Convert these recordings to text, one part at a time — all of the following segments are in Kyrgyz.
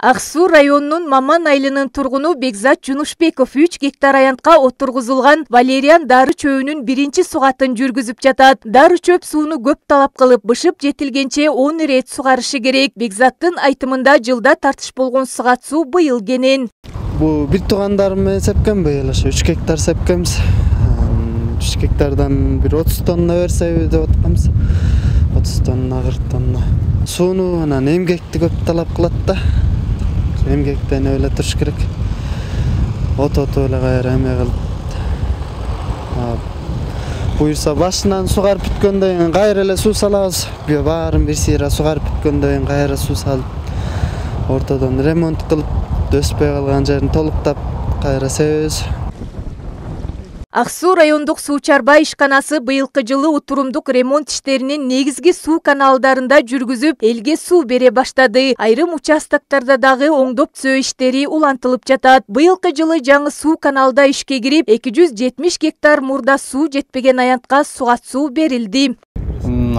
Ак Суу районунун Маман айылынын тургуну Бекзат Жунушбеков 3 гектар аянтка отургузулган валериан дары чөбүнүн биринчи сугатын жүргүзүп жатат. Дары чөп сууну көп талап кылып, бышып жетилгенче 10 ирет сугарышы керек. Бекзаттын айтымында жылда тартыш болгон сугат суу быйыл кенен. Бу бир туугандарым менен сепкен быйыл 3 гектар сепкенбиз. 3 гектардан бир 30 тонна берсебиз деп атканбыз. 30 тонна, 40 тонна. Сууну анан эмгекти көп талап кылат да. Эмгектен эле туруш керек. Ототуп эле кайра эме кылып. Буюрса башынан сугарып бүткөндөн кийин кайра эле суу салабыз. Баарын бир сыйра сугарып бүткөндөн кийин кайра суу салып, ортодон ремонт кылып, өспөй калган жерин толуктап кайра себебиз. Ак Суу райондук суу чарба ишканасы быйылкы жылы утурумдук ремонт иштеринин негизги суу каналдарында жүргүзүп, элге суу бере баштады. Айрым участоктарда дагы оңдоп түзөө иштери улантылып жатат. Быйылкы жылы жаңы суу каналда ишке кирип, 270 гектар мурда суу жетпеген аянтка сугат суу берилди.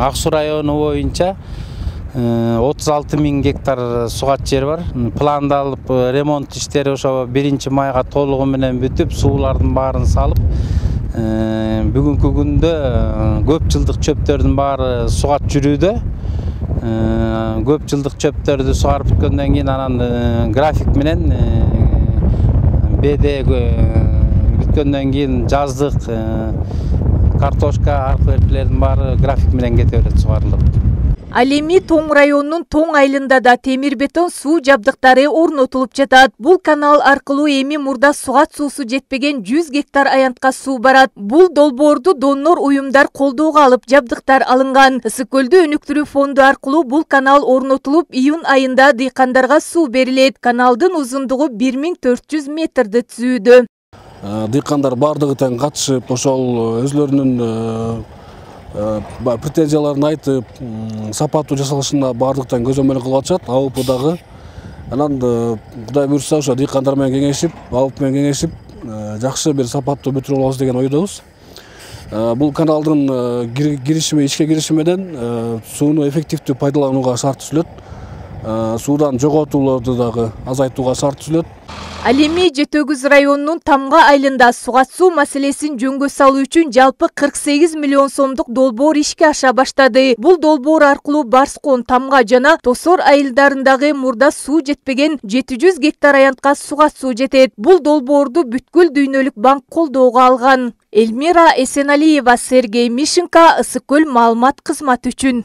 Ак Суу району боюнча 36 000 гектар сугат жер бар. Пландалып ремонт иштери ошо 1-майга толугу менен бүтүп, суулардын баарын салып, бүгүнкү күндө көп жылдык чөптөрдүн баары сугат жүрүүдө. Көп жылдык чөптөрдү сугарып бүткөндөн кийин анан график менен БД бүткөндөн кийин жаздык картошка, арпелердин баары график менен кете берет, сугарылып. Ал эми Тоң районунун Тоң айылында да темир бетон суу жабдыктары орнотулуп жатат. Бул канал аркылуу эми мурда сугат суусу жетпеген 100 гектар аянтка суу барат. Бул долбоорду донор уюмдар колдоого алып, жабдыктар алынган. Ысык көлдү өнүктүрүү фонду аркылуу бул канал орнотулуп, июнь айында дыйкандарга суу берилет. Каналдын узундугу 1400 метрди түзүүдө. Дыйкандар бардыгы тең катышып, ошол өзлөрүнүн претензияларын айтып, сапаттуу жасалышына бардыктан көзөмөл кылып атышат. АУП дагы. Анан Кудай буйрса ошо дыйкандар менен кеңешип, АУП менен кеңешип, жакшы бир сапаттуу бүтүрүп алабыз деген ойдобуз. Бул каналдын ишке кириши менен сууну эффективдүү пайдаланууга шарт түзүлөт. Суудан жоготууларды дагы азайтууга шарт түзүлөт. Ал эми Жетөгүз районунун Тамга айылында сугат суу маселесин жөнгө салуу үчүн жалпы 48 миллион сомдук долбоор ишке аша баштады. Бул долбоор аркылуу Барскон, Тамга жана Тосор айылдарындагы мурда суу жетпеген 700 гектар аянтка сугат суу жетет. Бул долбоорду бүткүл дүйнөлүк банк колдоого алган. Эльмира Эсеналиева, Сергей Мишенко, Ысык көл маалымат кызматы үчүн.